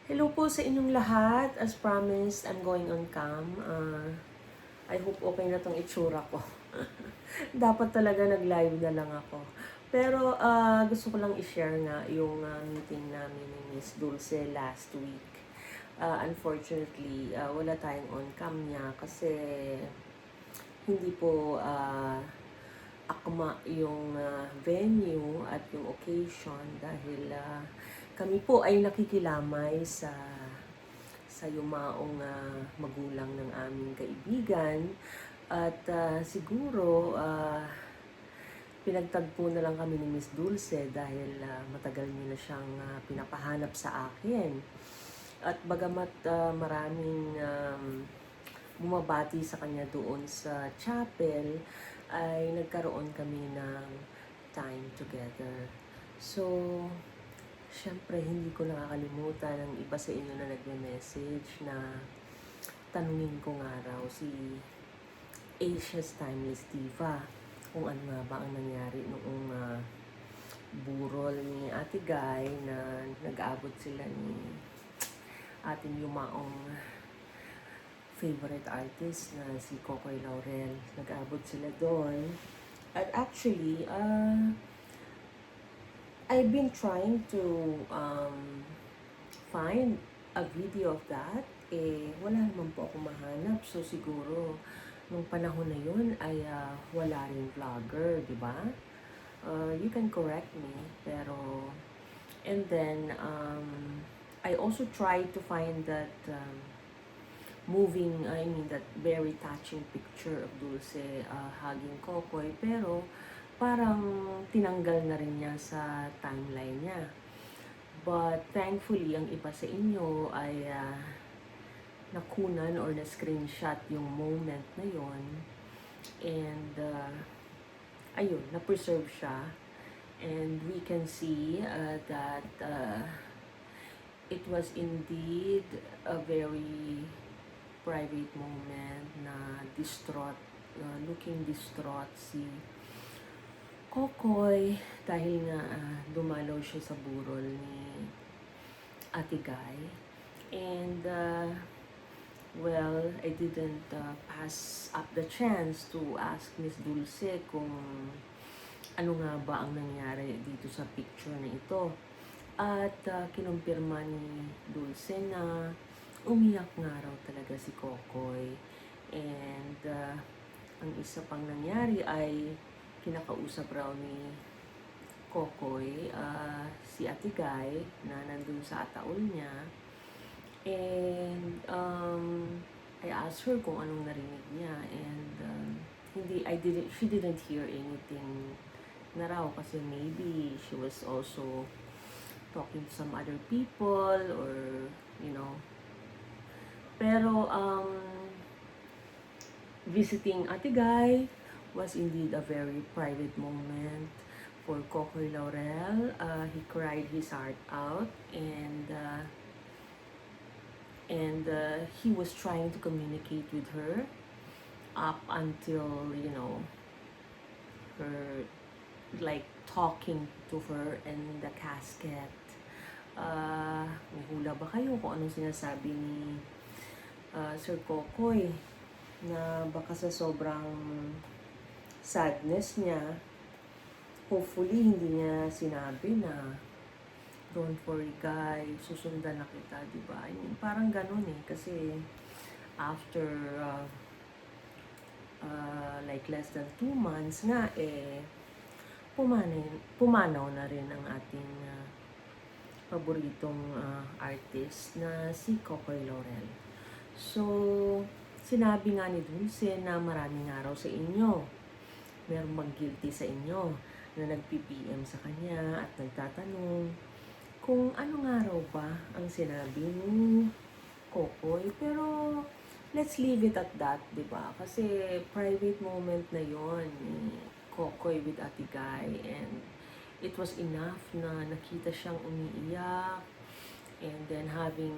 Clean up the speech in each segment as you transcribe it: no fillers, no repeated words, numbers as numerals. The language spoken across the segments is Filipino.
Hello po sa inyong lahat. As promised, I'm going on cam. I hope okay na tong itsura ko. Dapat talaga nag-live na lang ako. Pero gusto ko lang i-share nga yung meeting namin ni Miss Dulce last week. Unfortunately, wala tayong on cam niya kasi hindi po akma yung venue at yung occasion dahil kami po ay nakikilamay sa yumaong magulang ng aming kaibigan at siguro pinagtagpo na lang kami ni Miss Dulce dahil matagal niya na siyang pinapahanap sa akin. At bagamat maraming bumabati sa kanya doon sa chapel, ay nagkaroon kami ng time together. So, syempre hindi ko nakakalimutan ang iba sa inyo na nagme-message na tanungin ko nga raw si Asia's Timeless Diva kung ano nga ba ang nangyari noong burol ni Ate Guy na nag-aabot sila ni ating yumaong favorite artist na si Kokoy Laurel. Nag-abot sila doon. At actually, I've been trying to find a video of that. Wala naman po ako mahanap. So, siguro, nung panahon na yun ay wala rin vlogger, di ba? You can correct me. Pero, and then, I also tried to find that that very touching picture of Dulce hugging Kokoy, pero parang tinanggal na rin niya sa timeline niya. But thankfully, ang iba sa inyo ay nakunan or na-screenshot yung moment na yon. And ayun, na-preserve siya. And we can see that it was indeed a very private moment na looking distraught si Kokoy dahil nga dumalaw siya sa burol ni Ate Guy. And well, I didn't pass up the chance to ask Miss Dulce kung ano nga ba ang nangyari dito sa picture na ito. At kinumpirma ni Dulce na umiyak nga raw talaga si Kokoy. And ang isa pang nangyari ay kinakausap raw ni Kokoy si Ate Guy na nandun sa ataol niya. And I asked her kung anong narinig niya. And she didn't hear anything na raw kasi maybe she was also talking to some other people or pero visiting Ate Guy was indeed a very private moment for Kokoy Laurel. He cried his heart out and he was trying to communicate with her up until her like talking to her in the casket. May hula ba kayo kung anong sinasabi ni Sir Kokoy na baka sa sobrang sadness niya, hopefully hindi niya sinabi na don't worry guy, susundan na kita, di ba? I mean, parang ganun kasi after like less than 2 months nga pumanaw na rin ang ating paboritong artist na si Kokoy Laurel. So, sinabi nga ni Dulce na maraming araw sa inyo. Merong mag-guilty sa inyo na nag-PPM sa kanya at nagtatanong kung ano nga raw ba ang sinabi ni Kokoy. Pero, let's leave it at that, di ba? Kasi private moment na yon ni Kokoy with Ate Guy, and it was enough na nakita siyang umiiyak and then having,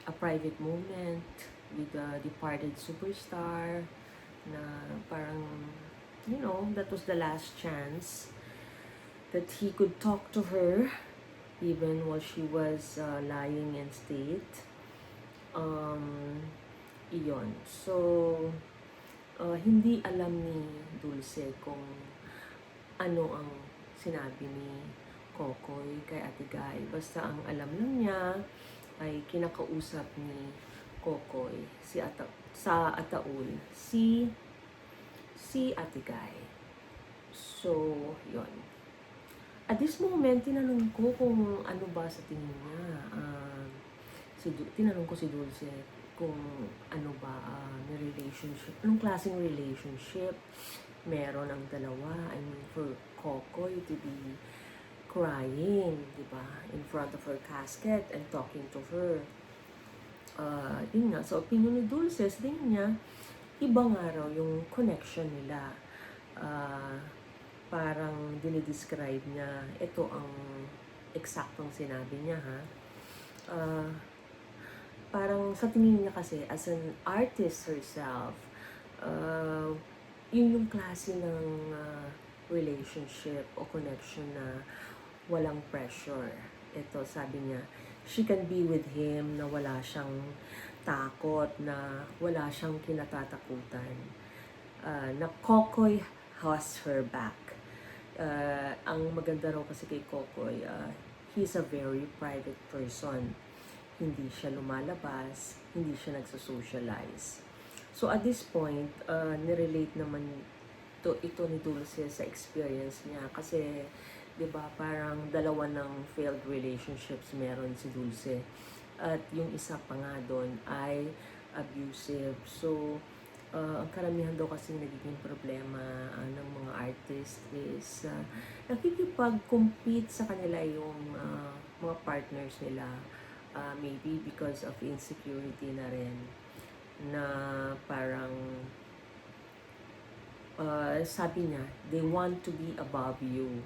a private moment with the departed superstar na parang, that was the last chance that he could talk to her even while she was lying in state. Iyon. So, hindi alam ni Dulce kung ano ang sinabi ni Kokoy kay Ate Guy. Basta ang alam lang niya ay kinakausap ni Kokoy sa Ataul si Ate Guy. So, yon. At this moment, tinanong ko kung ano ba sa tingin niya. Tinanong ko si Dulce kung ano ba may relationship, anong klaseng relationship meron ang dalawa. I mean, for Kokoy to be crying, di ba, in front of her casket and talking to her. Yun nga, sa opinion ni Dulce, sa tingin niya, iba nga raw yung connection nila. Parang dinidescribe niya, ito ang eksaktong sinabi niya, ha. Parang sa tingin niya kasi, as an artist herself, yun yung klase ng relationship o connection na walang pressure. Ito, sabi niya, she can be with him na wala siyang takot, na wala siyang kinatatakutan. Na Kokoy has her back. Ang maganda raw kasi kay Kokoy, he's a very private person. Hindi siya lumalabas, hindi siya nagsosocialize. So at this point, nirelate naman ito ni Dulce sa experience niya. Kasi, di ba, parang dalawa ng failed relationships meron si Dulce. At yung isa pa nga doon ay abusive. So, ang karamihan daw kasi nagiging problema ng mga artist is nakikipag-compete sa kanila yung mga partners nila. Maybe because of insecurity na rin, na parang sabi niya, they want to be above you,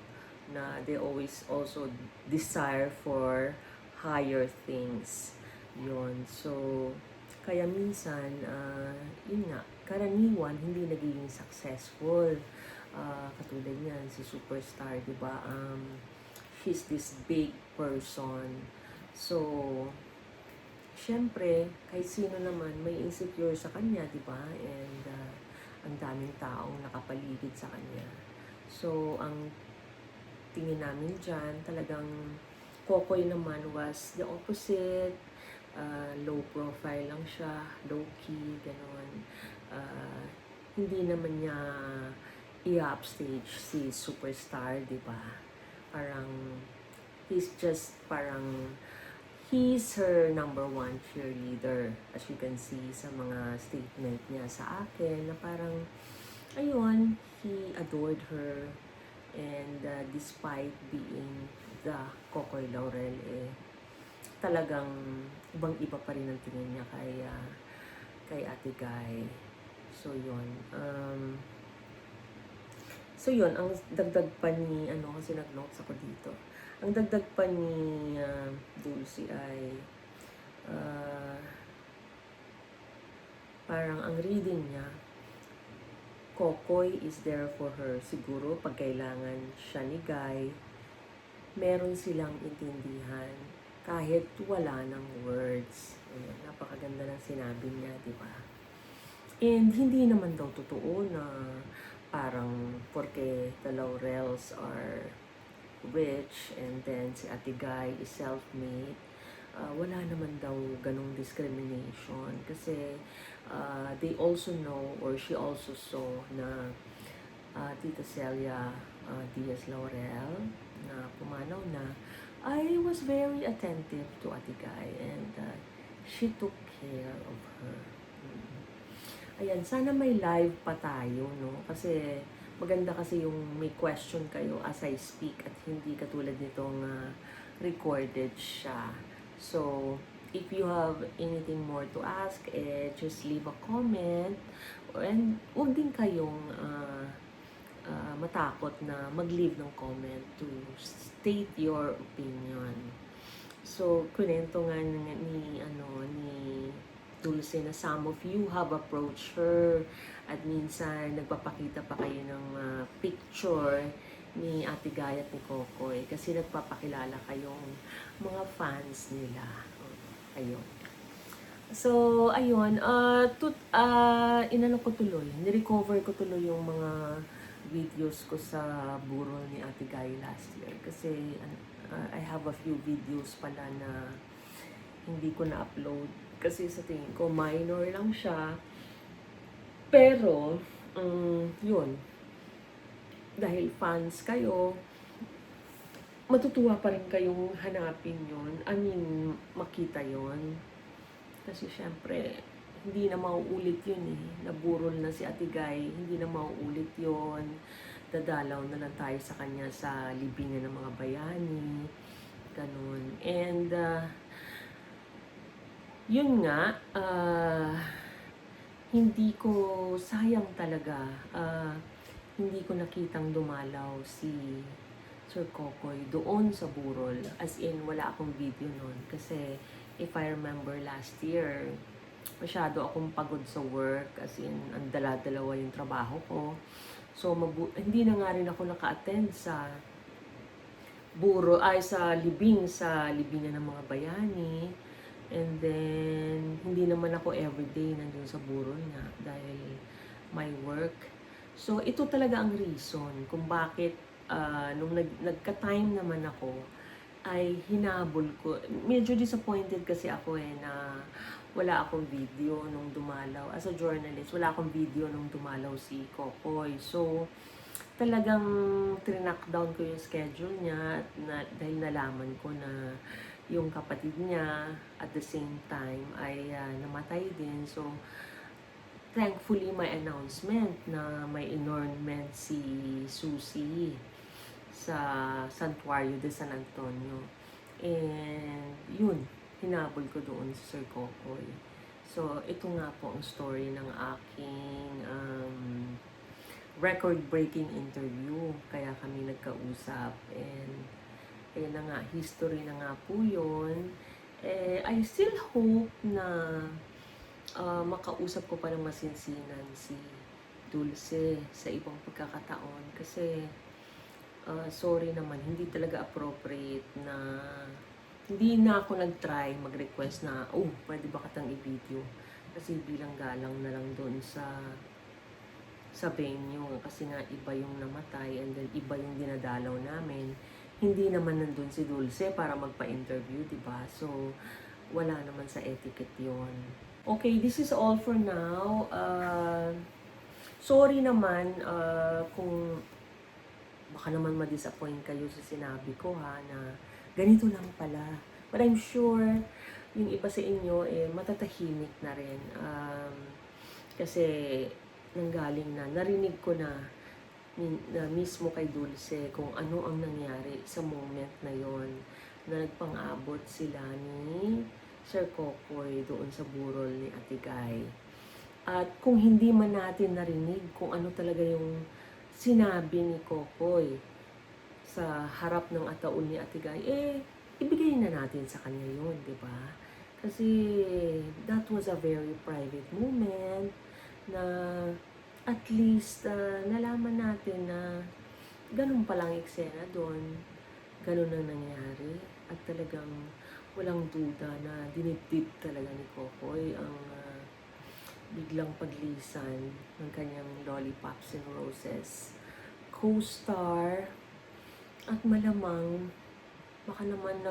na they always also desire for higher things. Yun. So, kaya minsan, yun nga, karaniwan hindi nagiging successful. Katulad niyan, si Superstar, di ba? She's this big person. So, syempre, kahit sino naman may insecure sa kanya, di ba? And ang daming taong nakapaligid sa kanya. So, ang tingin namin dyan, talagang Kokoy naman was the opposite. Low profile lang siya, low key, gano'n. Hindi naman niya i-upstage si Superstar, di ba? Parang, he's just parang, he's her number one cheerleader. As you can see sa mga statement niya sa akin, na parang, ayun, he adored her. And despite being the Kokoy Laurel, talagang ibang-iba pa rin ang tingin niya kay Ate Guy. So, yun. Ang dagdag pa ni, kasi nag-notes ako dito. Ang dagdag pa ni Dulce ay parang ang reading niya, Kokoy is there for her. Siguro, pag kailangan siya ni Guy, meron silang intindihan kahit wala ng words. Ayan, napakaganda ng sinabi niya, di ba? And hindi naman daw totoo na parang porque the Laurels are rich and then si Ate Guy is self-made, wala naman daw ganong discrimination. Kasi they also know, or she also saw na Tita Celia Diaz Laurel, na pumanaw na, I was very attentive to Ate Guy and she took care of her. Ayan, sana may live pa tayo, no? Kasi maganda kasi yung may question kayo as I speak at hindi katulad nitong recorded siya. So, if you have anything more to ask, just leave a comment. And huwag din kayong matakot na mag-leave ng comment to state your opinion. So, kunento nga ni Dulce na some of you have approached her at minsan nagpapakita pa kayo ng picture ni Ate Guy at ni Kokoy kasi nagpapakilala kayong mga fans nila. Ayun. So, ayun, inano ko tuloy, nirecover ko tuloy yung mga videos ko sa burol ni Ate Guy last year kasi I have a few videos pala na hindi ko na-upload kasi sa tingin ko minor lang siya. Pero, yun, dahil fans kayo, matutuwa pa rin kayong hanapin yon. I mean, makita yon. Kasi syempre, hindi na mauulit yun eh. Naburol na si Ate Guy, hindi na mauulit yon. Dadalaw na lang tayo sa kanya sa libingan ng mga bayani. Ganun. And, yun nga, hindi ko, sayang talaga, hindi ko nakitang dumalaw si Sir Kokoy doon sa burol. As in, wala akong video noon. Kasi, if I remember last year, masyado akong pagod sa work. As in, ang dala-dalawa yung trabaho ko. So, hindi na nga rin ako naka-attend sa sa libingan ng mga bayani. And then, hindi naman ako everyday nandun sa burol nga dahil my work. So, ito talaga ang reason kung bakit nung nagka-time naman ako, ay hinabol ko. Medyo disappointed kasi ako na wala akong video nung dumalaw. As a journalist, wala akong video nung dumalaw si Kokoy. So, talagang trinakdown ko yung schedule niya dahil nalaman ko na yung kapatid niya at the same time ay namatay din. So, thankfully may announcement na may inurnment si Susie sa Santuario de San Antonio. And yun, hinabol ko doon sa Sir Kokoy. So, ito nga po ang story ng aking record-breaking interview. Kaya kami nagkausap. And ayun na nga, history na nga po yun. I still hope na makausap ko pa ng masinsinan si Dulce sa ibang pagkakataon. Kasi, sorry naman, hindi talaga appropriate na hindi na ako nag-try mag-request na, pwede ba katang i-video? Kasi bilang galang na lang doon sa venue. Kasi nga, iba yung namatay and then iba yung dinadalaw namin. Hindi naman nandun si Dulce para magpa-interview, diba? So, wala naman sa etiquette yon. Okay, this is all for now. Sorry naman kung baka naman ma-disappoint kayo sa sinabi ko na ganito lang pala. But I'm sure yung iba sa inyo matatahimik na rin. Kasi nanggaling na, narinig ko na mismo kay Dulce kung ano ang nangyari sa moment na yon na nagpang-abot sila ni Sir Kokoy doon sa burol ni Ate Guy. At kung hindi man natin narinig kung ano talaga yung sinabi ni Kokoy sa harap ng ataol ni Ate Guy, ibigay na natin sa kanya yun, di ba? Kasi that was a very private moment na at least nalaman natin na ganun palang eksena doon, ganun ang nangyari, at talagang walang duda na dinibdib talaga ni Kokoy ang biglang paglisan ng kanyang Lollipops and Roses co-star. At malamang baka naman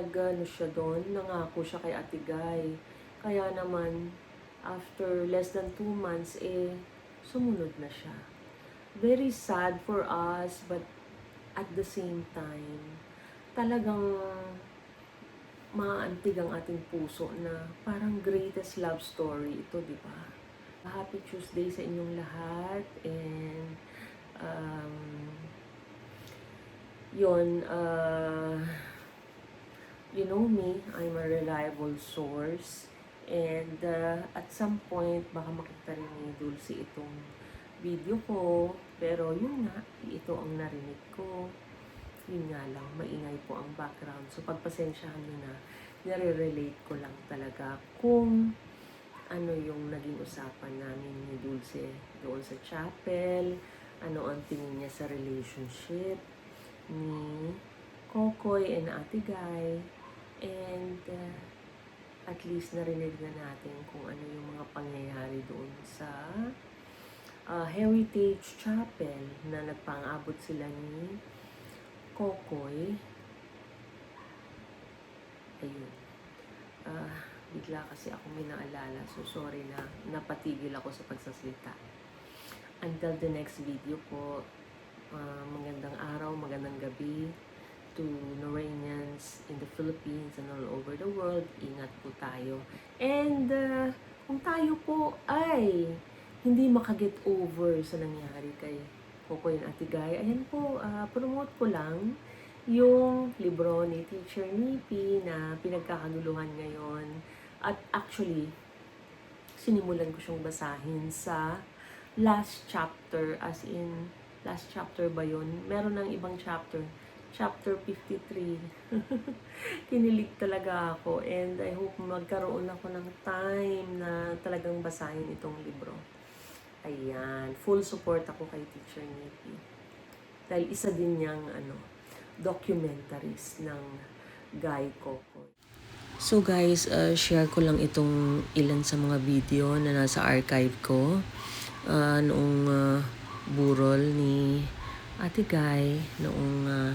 siya doon, nangako siya kay Ate Guy. Kaya naman after less than 2 months sumunod na siya. Very sad for us, but at the same time talagang maantig ang ating puso na parang greatest love story ito, di ba? Happy Tuesday sa inyong lahat. And you know me, I'm a reliable source. And at some point, baka makita rin ni Dulce itong video ko. Pero yun nga, ito ang narinig ko. Yun nga lang, maingay po ang background. So pagpasensyahan nyo na, nare-relate ko lang talaga kung ano yung naging usapan namin ni Dulce doon sa chapel, ano ang tingin niya sa relationship, ni Kokoy and Ate Guy. And at least narinig na natin kung ano yung mga pangyayari doon sa Heritage Chapel na nagpang-abot sila ni Kokoy. Ayun. Bigla kasi ako may naalala. So, sorry na napatigil ako sa pagsasalita. Until the next video po, magandang araw, magandang gabi to Noranians in the Philippines and all over the world. Ingat po tayo. And kung tayo po ay hindi makaget over sa nangyari kay Kokoy and Ate Guy, ayan po, promote ko lang yung libro ni Teacher Nipi na pinagkakaguluhan ngayon. At actually, sinimulan ko siyang basahin sa last chapter, as in, last chapter ba yun? Meron ng ibang chapter. Chapter 53. Kinilig talaga ako and I hope magkaroon ako ng time na talagang basahin itong libro. Ayan, full support ako kay Teacher Nipi. Dahil isa din niyang documentaries ng Guy Kokoy. So guys, share ko lang itong ilan sa mga video na nasa archive ko noong burol ni Ate Guy noong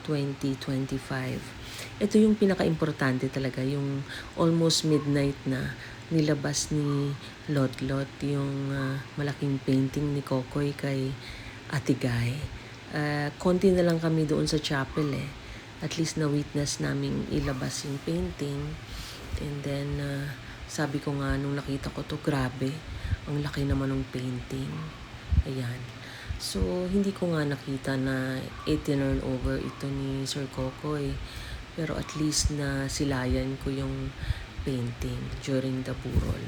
2025. Ito yung pinaka-importante talaga, yung almost midnight na nilabas ni Lotlot yung malaking painting ni Kokoy kay Ate Guy. Konti na lang kami doon sa chapel At least na-witness naming ilabas yung painting. And then, sabi ko nga nung nakita ko to, grabe, ang laki naman ng painting. Ayan. So, hindi ko nga nakita na i-turn over ito ni Sir Kokoy. Pero at least na silayan ko yung painting during the burol.